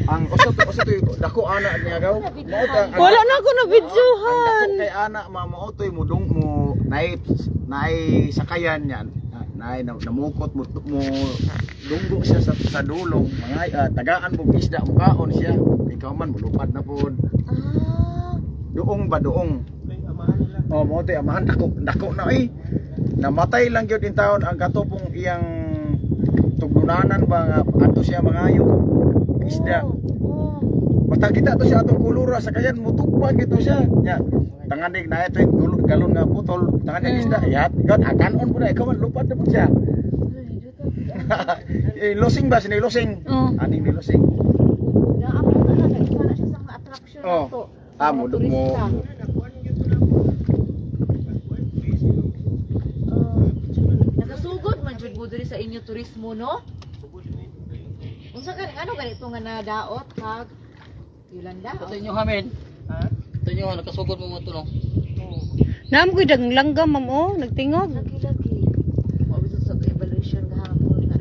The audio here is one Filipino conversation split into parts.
Ang usot dako ana niya gaw. Wala na ako na videohan. Ang dako kay ana mamautoy mo dong mo naay sakayan yan. Naay namukot mo dunggo siya sa dulong mga tagaan mo isda mo kaon siya. Ikaw man mulupad na pod. Doong ba doong? Oh, mo tay amahan dako na namatay lang gyud in taon ang katopong iyang tugdunanan ba nga ato siya mangayo isda. Basta kita to siya atong kulura sa kayan mutugpag gito siya. Nya tanganig na ito yung galon nga putol tanganig isda yat ikaw akanon po na ikaw man lupad na po siya. Losing ba sini losing? Ani ni losing. Na ako na nagpala siya sa mga attraction na to. Mo nakasugod man jud mo diri sa inyo turismo no? Unsa ka ano ganito nga nadaot kag Yolanda? Ito inyo hamin. Ito inyo nakasugod mo mo to no. Naam ko dag langgam ma'am oh, nagtingog. Lagi. Mo bisan sa evaluation gahapon na.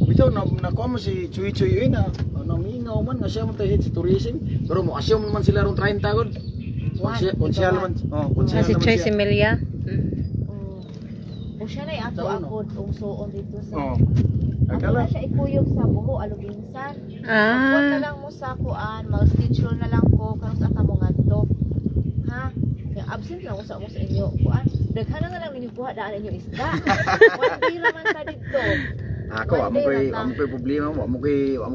bitaw na kuha mo si Chuy na mingaw man nga siya man tayo sa tourism pero mo assume man sila ron 30 god. Konsyal man. Konsyal Si naman Choy siya. Simelia. O siya na ato akod ungsoon dito sa ako Akala na siya ikuyog sa buho aluginsan. Ah. Huwag na lang mo sa kuan, mag-schedule na lang ko karon sa ata mo ngadto. Ha? Yung absent lang ko sa inyo kuan. Daghan na lang ninyo buha daan inyo isda. One day raman ta dito. ako amo koy problema mo amo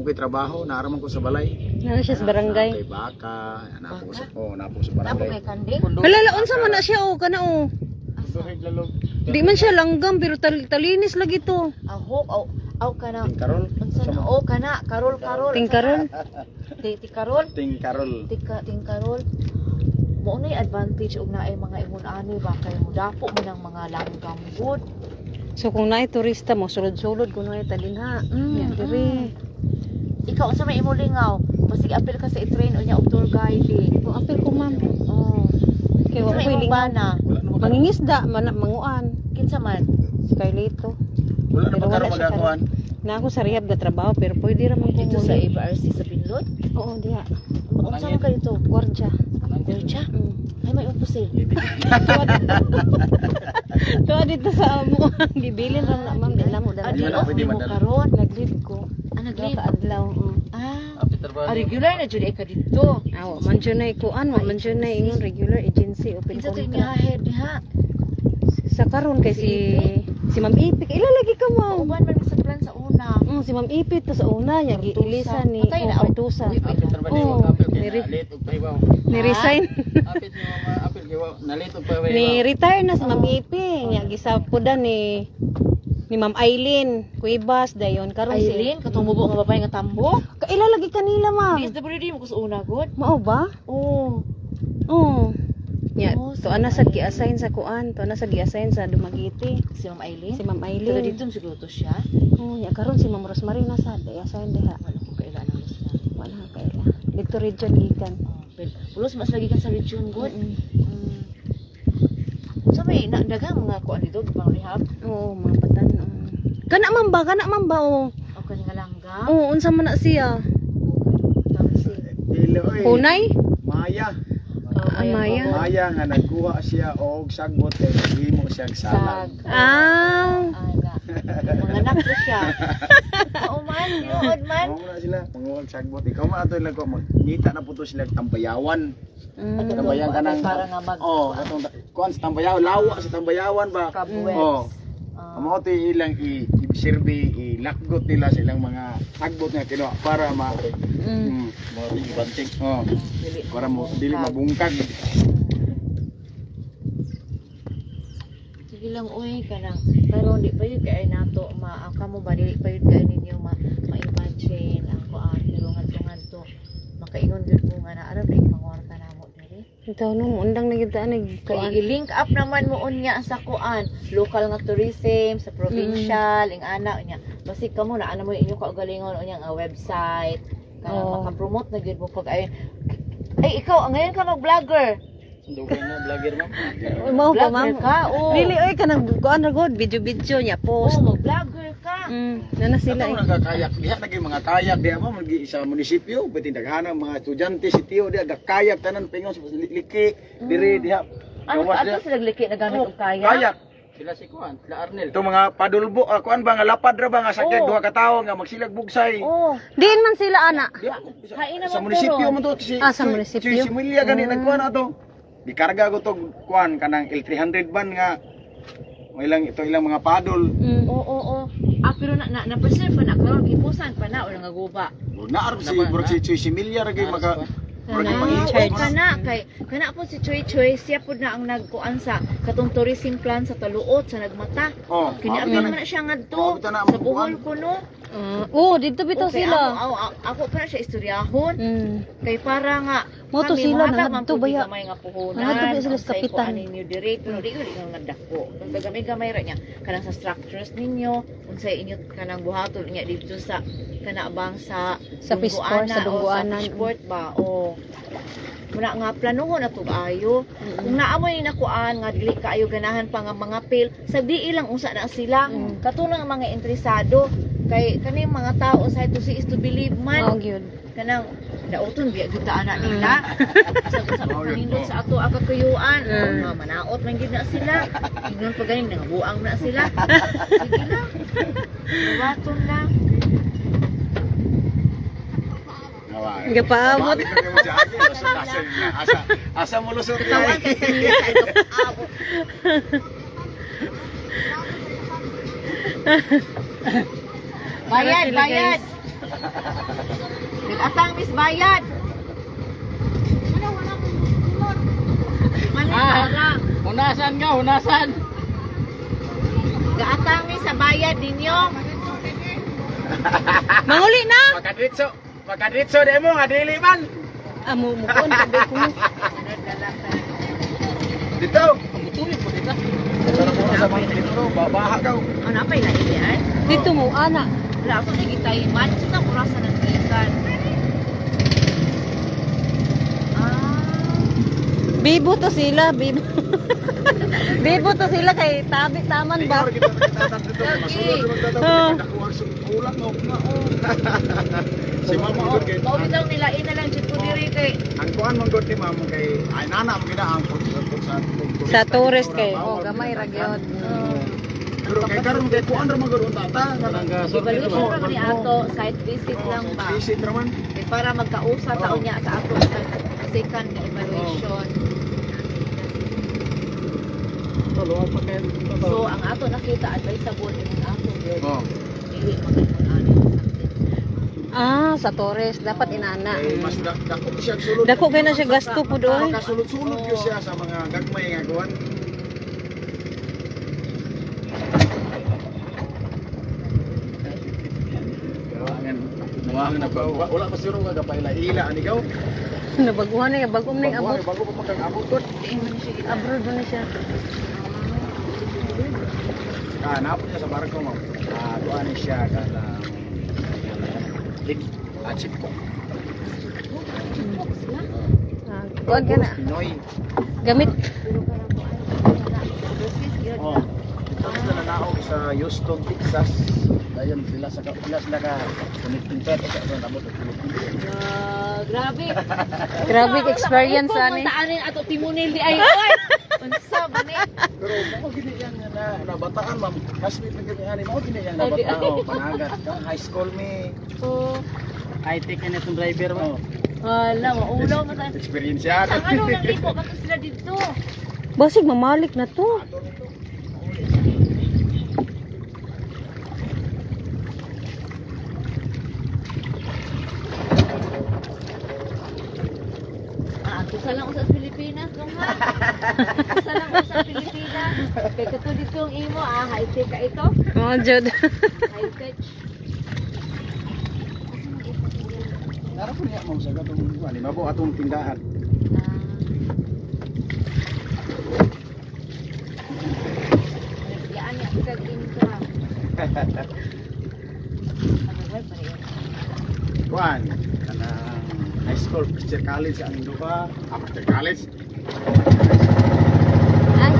koy trabaho naaraman ko sa balay. Ano siya sa barangay? Kay baka napo sa Napo barangay. kay kanding. Hala, unsa man na siya oh, kana oh. Di man siya langgam pero talinis lagi to. Ahok aw kana. Tingkarol. Unsa na o kana karol. Tingkaron. Ti karol. Tingkarol. Tingkarol. Mo na advantage og naay mga imon ani ba kay mo dapo mo ng mga langgam good. So kung naay turista mo sulod-sulod kung naay talinha. Yan diri. Ikaw unsa may imo lingaw? Basig apil ka sa i-train unya og tour guide. Kung apil ko ma'am. Oh. Kay Unsa wa may ko imong lingaw. bana? Mangingisda manguan. Kinsa man? Scarlito. Wala na Pero magkaroon wala siya magagawan. Na ako sa rehab ga trabaho pero pwede ra man ko Dito sa muli. FRC sa Pinlot? Oo, diha. Unsa man ka dito? Gwardiya. Gwardiya? Ay may upusil. Tuwa dito sa amo. Gibilin ra na ma'am nila mo dala. Adi Wala, off pwede mo madala. karon. Nag-leave ko. Nag-leave? Adlaw. Peter ba? Regular na jud ka dito. Aw, man jud nay kuan, man jud nay ingon regular agency open Kinsa to contract. niya head diha? Sa karon kay si Ma'am Ipik. Ila lagi ka mo. Uban man sa plan sa una. Si Ma'am Ipit to sa una niya giilisa ni Patay na, Partusa. Peter ba Oh, ni apil nire- kay late og pahibaw. Ni resign. Apil niyo apil kay nalit og pahibaw. Ni retire na si Ma'am Ipik. Nya gisapudan ni Ma'am Aileen Kuibas dayon karon si Aileen, katumubo nga babae nga tambo. Kaila lagi kanila ma'am. DSWD mo ko sa una good. Mao ba? Oh. Oo. Nya Oh, to ana sa gi-assign sa kuan, to ana sa gi-assign sa Dumaguete. Si Ma'am Aileen. Si Ma'am Taga Aileen. dito siguro to siya. Oh, nya karon si Ma'am Rosemary na sa assign diha. Wala ko kaila nang gusto. Wala kaila. Dito region gikan. Pulos mas lagi kan sa region good. Mm. So may daghang mga kuan dito pang rehab Oo, mga batan. Kana man ba oh. o kani nga langgam. Oo, unsa man na siya? Tamsi. Dili oy. Hunay? Maya. Maya. Maya nga nagkuha siya og sagbot kay himo siya salag. Sag. Ah. Ana. Mga anak ko siya. Oo man, tinuod man. Mao na sila panguwag sagbot. Ikaw man ato lang ko ngita na puto sila tambayawan. Mm. Tambayan ka nang Para nga mag atong kuan sa tambayawan, lawa sa tambayawan ba? kabuwet. Oh. Amo to ilang i-survey, ilakgot nila sa ilang mga hagbot nga kinuha para Mm. mga banting. Oh. Para mo dili mabungkag. Sige lang uy kanang pero di pa yun kay nato ang kamo ba dili pa yun kay ninyo ma-imagine ang kuan pero ngadto makaingon gyud ko nga na ara ba pangwarta namo diri. Ito no, undang na kita Kay kuan. i-link up naman mo unya sa kuan, local nga tourism sa provincial, ing ana unya. Basig kamo na ana mo inyo kaugalingon unya nga website. Kaya Oh. maka-promote na gyud mo pag ay ikaw ngayon ka mag-vlogger. Dugay na vlogger ma'am. Mao pa Vlogger ma'am. ka, oo. Dili oy kanang kuan ra god video niya post. Oh, mag-vlogger ka. Nana sila Sila eh. nagkakayak diha naging mga kayak diha mo magi sa munisipyo pwede daghanang mga estudyante si Tio diha gakayak tanan pingon sa liki dire diha. Ano Gawas ato diha. sila liki na gamit Oh, og kaya? Kayak. Sila si Kuan, sila Arnel. Ito mga padulbo, kuan ba nga lapad ra ba nga sakyan Oh. duha ka tawo nga magsilag bugsay. Oh, Diin man sila ana. Diha, Hain naman sa munisipyo pero. mo to si Sa munisipyo? Si Milya gani nagkuan ato. Gikarga ko to kuan kanang L300 ban nga ito ilang mga padol. Oo, oo. Pero na-preserve pa na karon ipusan pa na ulang guba. Naarap si Naman, bro ha? si Milya ra gyud maka Ano? magi Kana kay kana po si Choy Choy siya po na ang nagkuan sa katong tourism plan sa Taluot sa Nagmata. Oh, Kiniabot man na siya ngadto Maabot na sa ang Bohol kuan. kuno. Dito bitaw Okay, sila. Ako pa na siya istoryahon. Mm. Kay para nga Mo to kami sila, mahatag man nangadto po ba ya? gamay nga puhunan. Nangadto ba sila sa ang say kapitan? kuan ninyo dire pero di ko nga nadako. Kung sa gamay-gamay ra niya kanang sa structures ninyo unsay inyo kanang buhaton niya dito sa kana bang sa Fishport, sa Dungguanan. Sa Fishport ba o muna nga planuhon na ayo. Kung naamoy ni nakuan nga dili kaayo ganahan pa nga mga pil, sagdi ilang usa na sila. Katulong ang mga interesado kay kani mga tao sa ito si is to believe man. Mao gyud. Kanang dauton biya gyud ta ana nila. Sa panindot sa ato akakuyuan, mga manaot man gyud na sila. Ingnon pa ganing nangabuang na sila. Sige lang. Buwaton lang. Gapaabot. Asa mo lusot Tawan kay kanina kay abot. Bayad, sila, bayad. Atang miss bayad. Mani para. Hunasan ka, hunasan. Gaatang miss sa bayad ninyo. Manguli na. Makadritso demo nga dili man. Amo mo kon tabi ko. Dito. Mutuloy po dito. Sana mo sa mga dito babaha daw. Ano pa ila yan? Dito mo ana. Wala ako nagitay man sa kurasa ng ikan. Bibo to sila, bibo. Bibo to sila kay tabi taman ba? Ulang mo. Si mama gud kay. Mao bitaw nila ina lang jud ko diri kay Ang kuan mong gud ni mama kay ay nana mo gina ang Sa tourist kay gamay ra gyud. Pero kay karon kay kuan ra man gud tata Kanang kanang survey evaluation mo. ra man ni ato site visit lang ba. Visit ra man. Kay para magkausa taon niya sa ato sa second nga evaluation. Tulungan pa kayo. So ang ato nakita advisable yung ato yun. Oh. Dili magkano Sa Torres dapat inana. Kay mas dako siya sulod. Dako kay na siya gasto pud oy. Makasulod-sulod gyud siya sa mga gagmay nga kuan. Wala pa siro nga gapaila-ila anigaw. Nabaguhan na bagom na yung abot. Bago pa magkag-abot gud. Abroad na siya. Hanap niya sa barko mo. Tuan ni siya kana chip ko. Kuan ka na. Pinoy. Gamit. Oh. Ito na nanaog sa Houston, Texas. Dayon sila ka connecting pet sa nabot. Grabe. Grabe experience ani. Taanin ato timunil di ay oy. Unsa ba ni? Pero mo gini yan na nabataan ma'am. Kasmi pa gini ani mo gini yan nabataan panagat. High school me. Oh, High-tech na itong driver mo. wala maulaw mo ta. Experience yan. Ang ano nang liko ba sila dito? Basig mamalik na to. Ato sa lang ko sa Pilipinas nung ha. Sa lang ko sa Pilipinas. Kay kato dito ang imo high-tech ka ito. Oh, jud. High-tech. Nara po niya mo sa gatong ani mabo atong tindahan. Yan niya kag income. Ano ba pa rin? Kuan kanang high school, Christian College ang duha, after college Ay,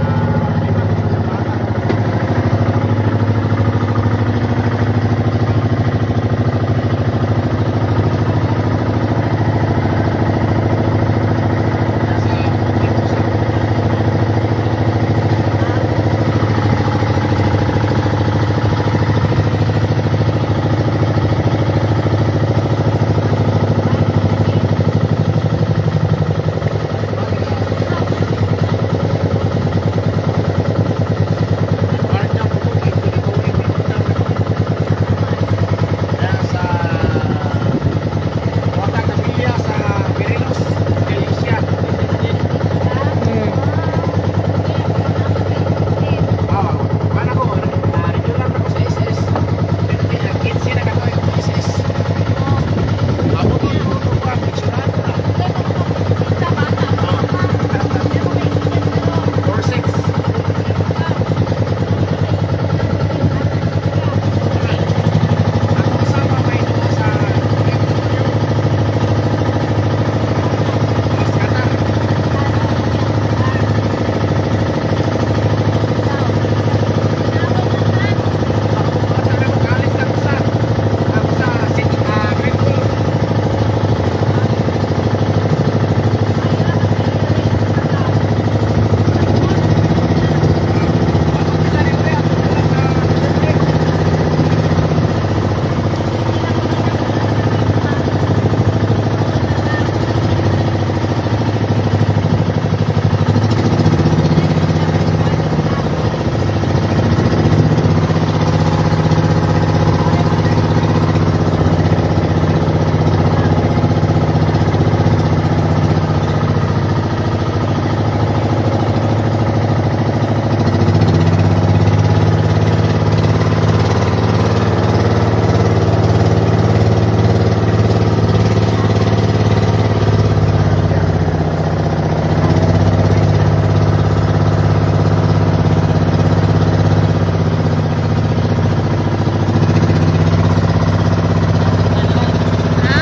Ha?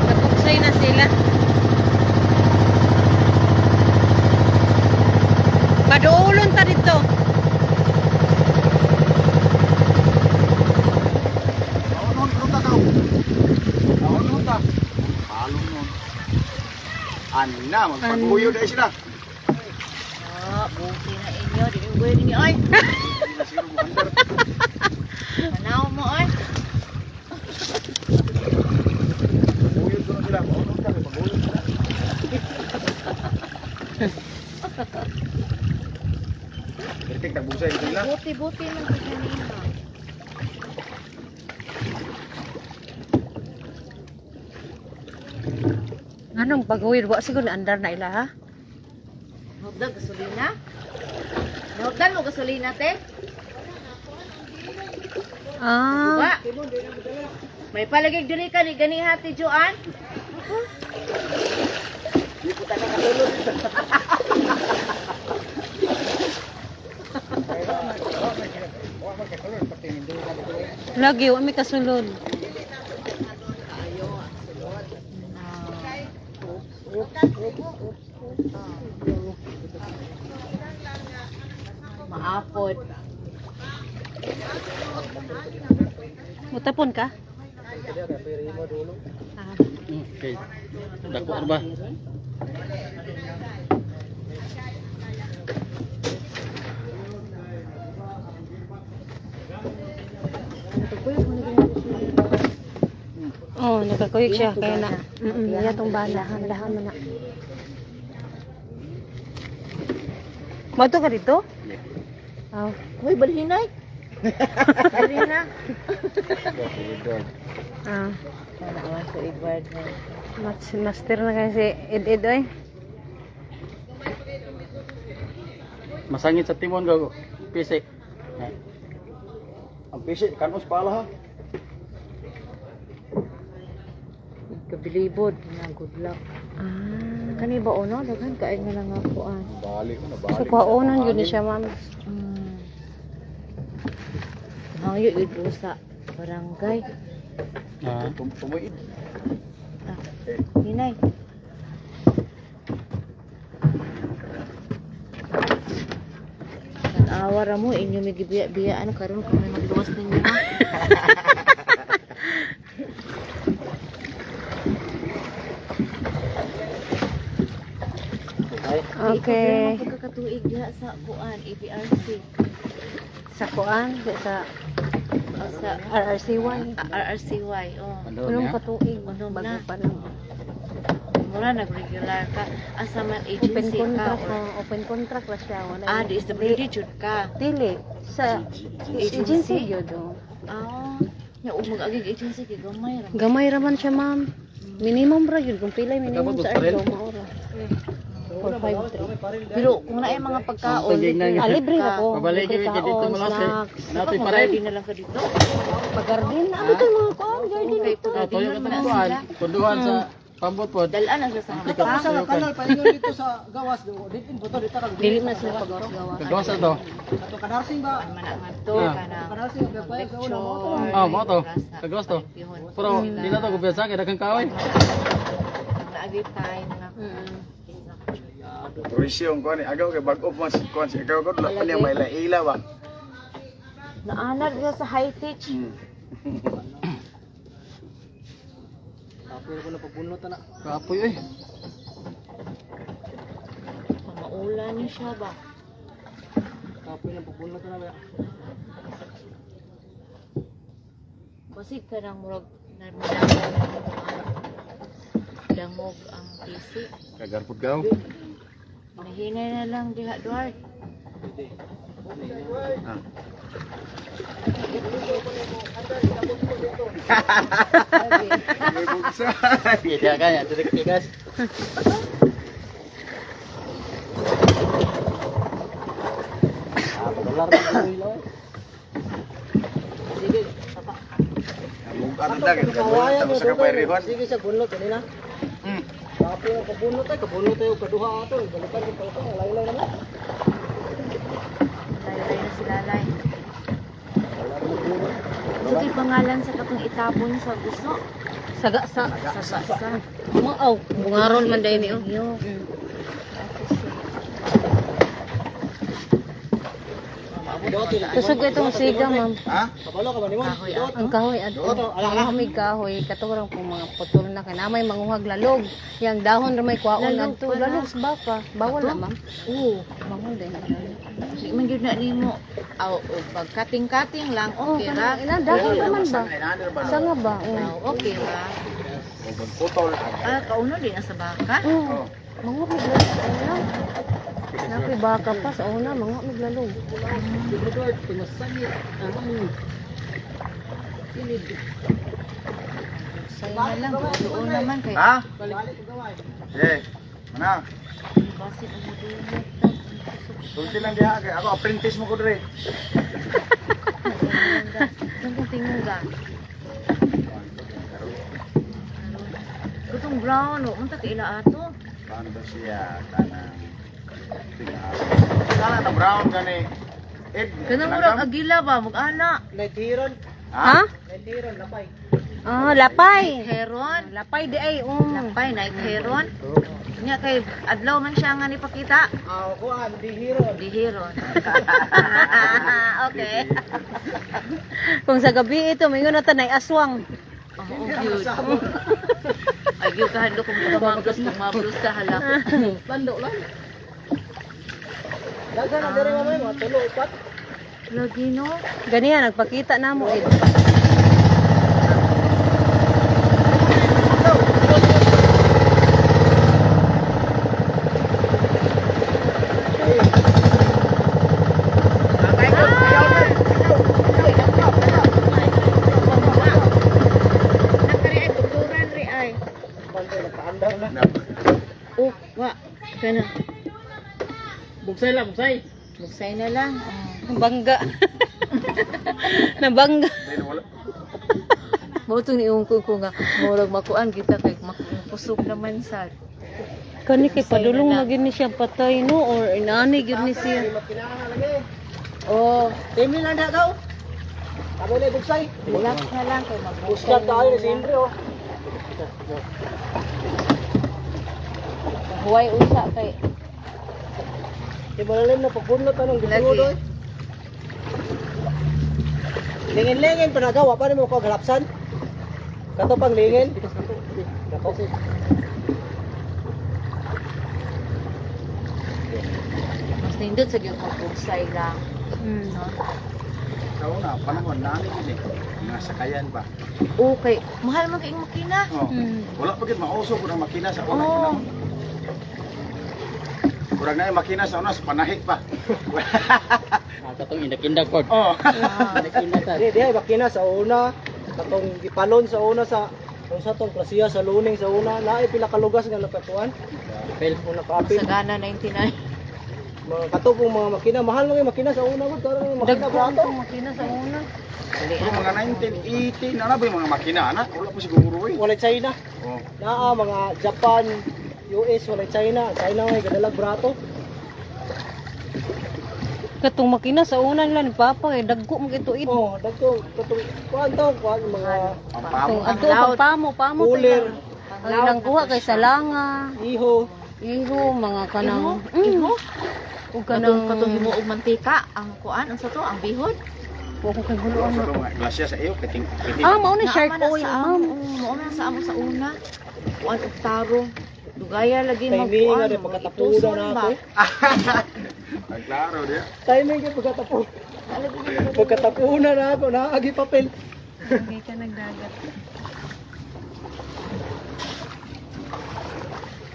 Napuksay na sila. Paduulon ta dito. Naon ruta daw. Naon ruta. Palong nun. Ano na, magpaguyo na sila. buti na inyo. Di yung gawin ninyo, ay. Hindi na sila buhandar. Panaw mo, ay. Paguyo ko na sila. Naon ruta, paguyo sila. Kritik, nagbusay sila. Buti-buti lang sa kanina. Anong pagawid? Wa siguro andar na ila ha? Nahugdag gasolina? Nahugdan mo gasolina, te? Ah. Diba? May palagig diri ka ni gani hati, Joan? Lagi wa may kasulod. Maapod. Mutapon ka? Ah. Okay. Dako ano ba? Oh, nagkakuyog siya kaya na. Iya tong balahan, lahan man na. Mato ka dito? Oh. Uy, balhinay. Balhina. Ah. Wala naman sa Edward. Master na kasi Ed oy. Masangit sa timon gago. Pisik. Ang pisi, kanos pala ha. Kabilibod na good luck. Ah. Kani ba ono daghan kaay nga lang akuan. Balik ko na, So balik. paunon yun siya, ma'am. Hayo yun po sa barangay. Ah. Tumuid. Hinay. Awa ra mo inyo may gibiya-biyaan karon kung may magluwas ninyo ha. Okay. Pagkakatuig diha sa kuan APRC. Sa kuan, sa Sa RRC1. RRCY. Oh. Anong katuig? Ano Bago na? pa lang. Mura nag-regular ka. Asa man Open agency ka. contract. Or, Open contract ra siya. Wala ah, yun. DSWD jud ka. Dili. Sa Agency? agency yun. Oh. Ah, nya umag agig agency kay gamay ra. Gamay raman siya, ma'am. Minimum ra yun. Kung pilay minimum Dapat sa pa rin? ardo, maura. 453. Pero kung naay mga pagkaon, Pagiging na- Ah, libre na ko. Pabalik Libre ka dito kaon, mo lang snacks. Natin pa Pag-ready rin. na lang ka dito. Pag-garden. Ano ito mga kuan? Garden Okay, ito. Ah, toyo ka pag-ready ng kuan. Kunduhan sa pambot po. dalan ang sa Ikaw hapa. sa kanal paingon dito sa gawas dito boto dito ka Dili na sila pag-gawa. Kagawas na to. ato kadarsing ba Manaman to Ah. kanang kadarsing ba pa sa una mo to Ah, mo to. Kagawas to. Pero di na to kumpiyansa kay daghang kahoy. naagi time nga. Provision ko ni agaw kay bag-o mo si kuan si agaw ko la pa niya may ila ba. Naanad siya sa high tech. Apoy ko na pabunot na Kapoy eh. Maulan ni siya ba? apoy na pabunot na ba Kasi kanang murag dangog ang PC. Kagarpod ka. Nahinay na lang diha Duarte. Ah. May buksa. Pida ka ya, direk tigas. dolar na kilo sige papa Ano lang ito ka sa kapay rihon. sige sa bunot kanina apoy na pabunot ay kabunot tayo kaduha ato balikan kita ito laylay naman Laylay na sila lay. Sige pangalan sa katong itapon sa gusto. Saga sa Sa Maaw. Bungaron man dahil niyo. Yo. Tusog itong siga, ma'am. Ha? kabalo ka ba ni mo Kahoy ah. Ang kahoy ato. Ang hamig kahoy katurang kung mga putol na kanamay manguhag lalog. Yang dahon ra may kwaon Lalog adto. pala. Lalog sa baka. Bawal Ato? na, ma'am. Oo. Bawal din. Di man gyud na nimo. Aw, pag cutting lang okay ra. Ina dahon naman ba? Sanga ba? Okay ra. Putol. Ah, kauno din sa baka. Oo. Mga miglalog. Napi baka pa sa una, mga miglalog. Sa'yo na lang, doon naman kay Ha? balik gaway Eh. Mana? basit ang madunit. Sulti lang diha kay ako apprentice mo ko dire. Kung tingog ga. Kutong brown, o, unta kay ila ato. Bando siya kanang Kana na brown gani. Ed. Kanang murag agila ba, mag-ana. nagtiron Ha? nagtiron lapay Ah, lapay. Heron. Lapay di ay. Lapay, night heron. Nya kay adlaw man siya nga nipakita. ko di hero Di heron. Okay. Kung sa gabi ito, may na tanay aswang. Oo, cute. Ay, cute ka halo kung mablos ka hala. lando lang dagan na dire mamay mga tulo upat Lagi no. Ganiyan, nagpakita na mo. Nakari ay tuturan ri ay. bando nakaandar na Oh, wa. Kana. Bugsay lang, bugsay. Buksay na lang. Bangga. Nabangga. Botong ni ko nga murag makuan kita kay makusog naman sad. Kani kay padulong lagi ni siya patay no or inani gyud ni siya. kinahanglan lagi Oh, timi lang na daw kamo na bugsay relax na lang kay buskat tayo ni Sindre oh Huway usa kay di malalim na pagbunot anong lagi. gitudo Lingin-lingin pa nagawa pa mo ko galapsan. Kato pang lingin. Nako. Mas nindot sa gyud ang pugsay lang. Mm. No? Sa una, panahon namin yun eh. Mga sakayan pa. Okay, mahal man kayong makina. Oh. Mm. Wala pa gid mauso ko ng makina sa una. Oh. Kurang na yung makina sa una, sa panahik pa. Katong indak-indak pod. Oh. Indak-indak ta. Di ay makina sa una. Katong gipalon sa una sa kung sa tong klasiya sa luning sa una, naay pila ka lugas nga napatuan. Pel. Kung nakaapil. Sagana 99. Mga katong mga makina, mahal lang yung makina sa una mo, karang yung makina Dagko brato. ang makina sa una. Pero mga 1980 na ba yung mga makina, anak? Wala pa siguro eh. Walay China. Oh. Naa mga Japan, US, walay China. China ay gadalag brato. Katong makina sa una nila ni Papa kay dagko mo ito ito. Oh, dagko katong kuan taw kuan mga Ang Katong pamo. ato pamo cooler, Ang ilang kuha kay salanga, iho. iho, mga kanang Iho? ug Kanang kanang katong himuog mantika, ang kuan, ang sato, ang bihod. ko kay buloan Sa na. mga glasya sa iyo, kiting. Ah, mao ni shark Naama na oil, sa ma'am. amo, mauna sa amo sa una. Kuan og taro. Dugaya lagi Timing nga magkuan. rin pagkatapuda na ako. Ang klaro dia. Timing kay pagkatapuna na ako, naagi papel. Lagay ka nagdagat.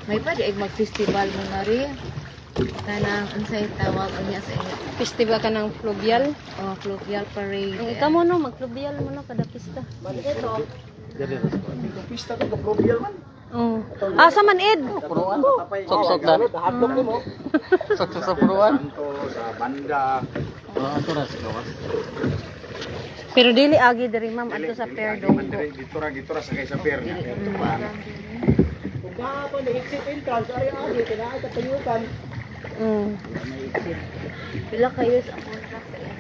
May pa di ay mag-festival mo na rin. Kanang unsay tawag niya sa inyo. Festival ka ng fluvial. Oh, fluvial parade. Ikaw mo no, mag-fluvial mo no kada pista. Balik ito. Pista ko ka-provial man. Oh. Ah, sa Manid. Puruan. Tapay. Sok-sok dan. Hadlok mo. Sok-sok sa puruan. Santo, sa banda. Oh, ato ra sa gawas. Pero dili agi diri ma'am adto sa Fair Donggo. Dito ra sa kay sa pier nga. Kung kahapon ni exit entrance, ari agi kinaay katayukan. Mm. Pila kayo sa contract sa inyo?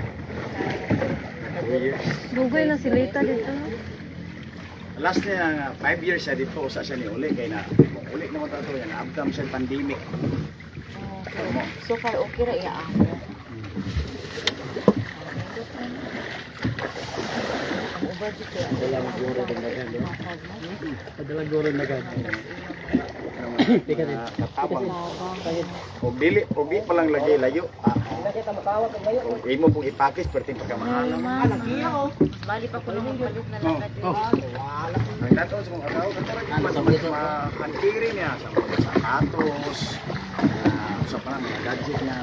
Dugay na si Lita dito. Last niya 5 years siya dito sa siya ni uli kay na uli naman tato yan abdam sa pandemic. Okay. So far okay ra iya amo. Ang budget ko. Padala goro na gad. Katabang. Og dili pa lang lagi layo. Hindi kita matawag ang layo. Og imo pong ipakis perti pagkamahal. Bali pa ko nung palit na lang natin. Ang dato sa mga tao katara ang kiri niya sa mga sapatos. Sa pa mga gadget niya.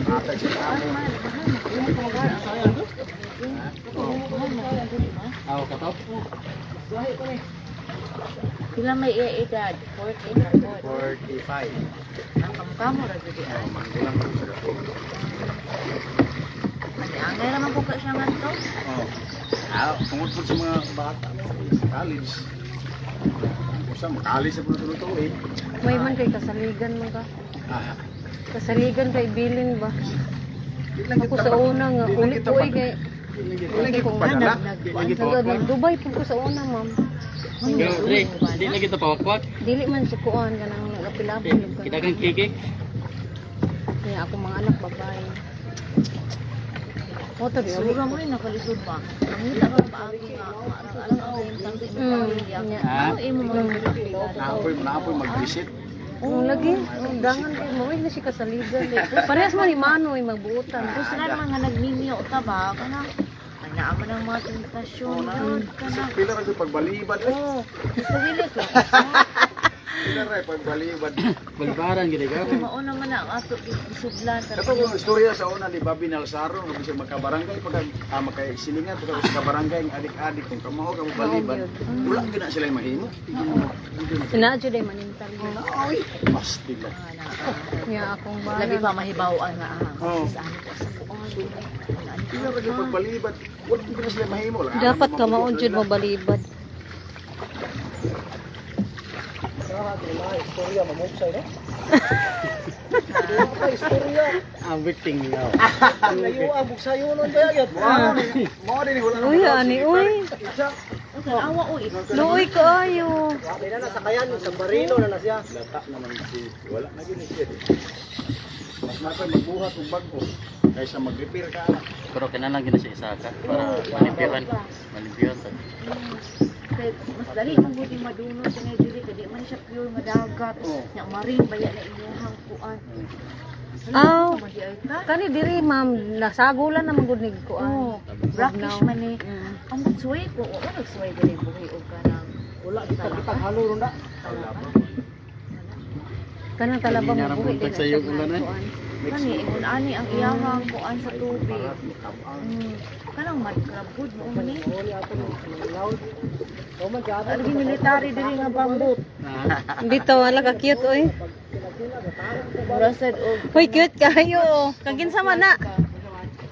Atag sa tao. Aw katop. Pila may edad? 14 na 45. Ang kamukamo ra gud ay. Manggulang ko sa dato. Angay naman ko ka siya ngadto. Oh. Tungod po sa mga bata sa college. Usa college sa puno to eh. May man kay kasaligan man ka. Ah, Kasaligan kay bilin ba? di lang Ako kita sa una nga di lang uli kita ko pag- kay di lang kita padala. Di lang kita taga pag- Dubai pud ko sa una ma'am. Pero Dre, di lagi to pawakwak. Dili man sa kuan kanang nagapilapil ka. Kita kang kikik. Kaya ako mga anak babae. O tabi Sura mo rin nakalisod ba? Nangita ba paagi nga alang ang bintang sa inyong pamilya? nya. Ano imo mga pilihan? Naapoy mag-visit. Oh lagi, ang dangan kay mo na si kasaligan. Parehas mo ni Manoy magbuutan. Kung sila naman nga nagmimiyo o taba, kana naaman ang mga tentasyon. Kana. Pila ra gyud pagbalibad. Oh, sa dili ko. Pila ra pagbalibad. Balbaran gid ka. Mao naman ang ato isudlan Kato yung istorya sa una ni Bobby Nalsaro nga bisag makabarangay pag makasilingan pag sa barangay ang adik-adik kung kamaho ka mo balibad. Wala gyud na sila mahimo. Sinadyo day manintal. Ay, pasti lang. Kaya akong Labi balan. pa mahibawan nga Oh. sa ano ko sa kuan. Pila ra gyud pagbalibad. Wala gyud na sila mahimo. Dapat ka maunjud mo balibad. Saka mga istorya mamupsay no. Mga istorya. Ang victim niya. Ang layo abog sayo nun kaya yun. Mo din wala na. Uy, ani uy. Awa uy. Luoy kaayo. Wala na nasakayan sa Barino na siya. Lata naman si wala na gyud siya. Mas mapay magbuhat og bago kaysa mag-repair ka. Pero kailangan gina siya isaka para malimpyuhan. Malimpyuhan to. Kaya mas dali man buti madunod sa nga dili kadi man siya pure nga dagat. Nya maring baya na inyong kuan. Aw. Madi ay ka. Kani diri ma'am, nasagulan naman gud nig kuan. Brackish man ni. Ang suway ko, o nagsuway diri buhi og kanang Wala kita halo ron na. Kanang talabang Hindi niya buhi napunta sa iyo kung ganun. kani ingon ani ang iyahang kuan sa tubig. Kanang mad crab food mo ni. Wala ato no. Laut. O man jada. Lagi military diri nga bambot. Dito wala ka cute oy. Mura sad og Hoy cute kayo. Kagin sama na.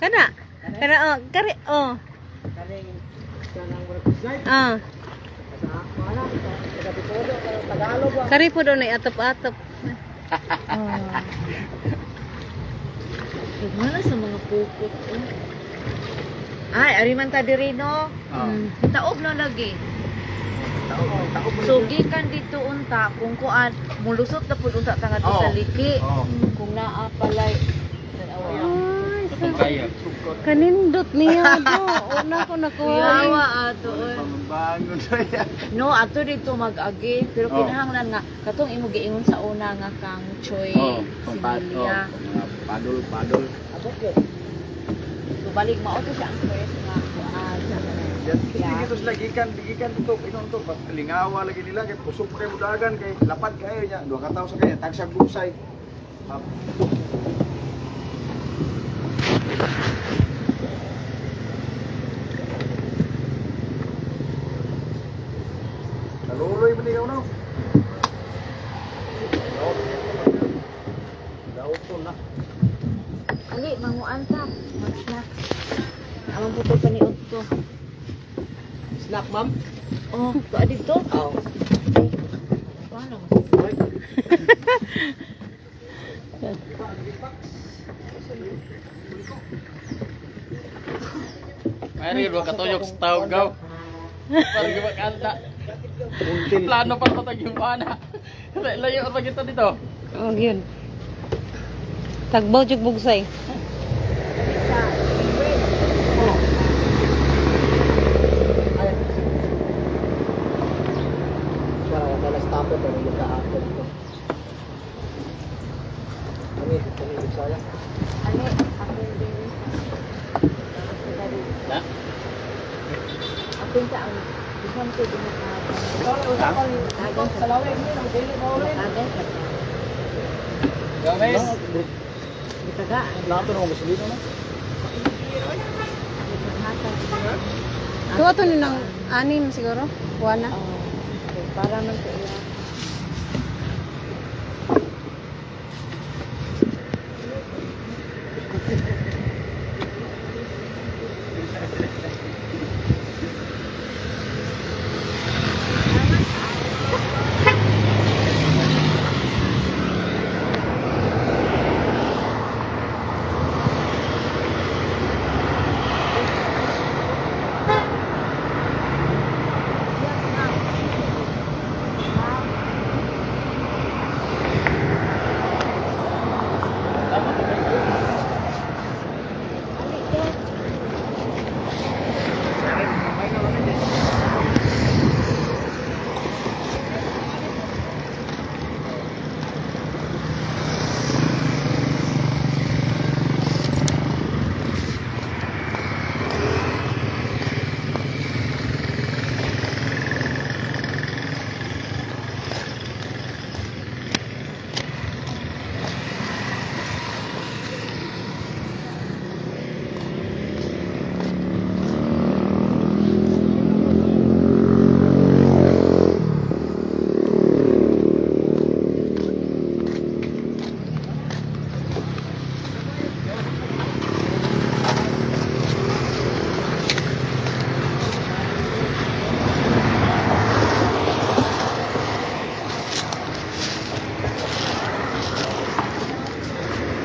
Kana. Kana oh, kari oh. Kaning kanang website. Ah, Mana? Taga Bitodo, Tagalog ba? kari po daw na atop-atop. Gimana sa mga pukot Ay, ari man ta diri no. Taob no lagi. So gikan dito unta kung kuan mulusot na pud unta tanga Oo. sa liki. Oo. Kung naa palay Katong kaya. Kanindot niya do. Una ko nakuha. Yawa ato. Pambangon saya. No, ato dito mag-agi pero Oo. kinahanglan nga katong imo giingon sa una nga kang choy similia. Padol. Abot yun. So balik mao to siya ang first nga kuan. Yan dito sila gikan dito inon to lingawa lagi nila kay pusok kay mudagan kay lapad kayo nya. Duha ka tawo sa kanya tagsag gusay. Naluloy man ikaw no. Daw to na. Ali manguan ta. Mag-snack. Amang putol pa ni Otto. Snack, ma'am. Oh, tuwa dito. Oo. Paano? Mayroon yun, katuyok sa tawag gaw. Parang gumaganda. Plano pa ito yung mana. Layo pa kita dito. Oh, yun. Tagbaw jug bugsay. Wala ka talas tapo to, may kahapon to. Kami Bisaya. Ani, ako din. Ha? Ako sa ang isang ko din na Sa laway ni nang dili mo rin. Gomez. Gitaga. Lato na gasolina na. Tuwa to ni nang anim siguro. Wana. Para man sa iya.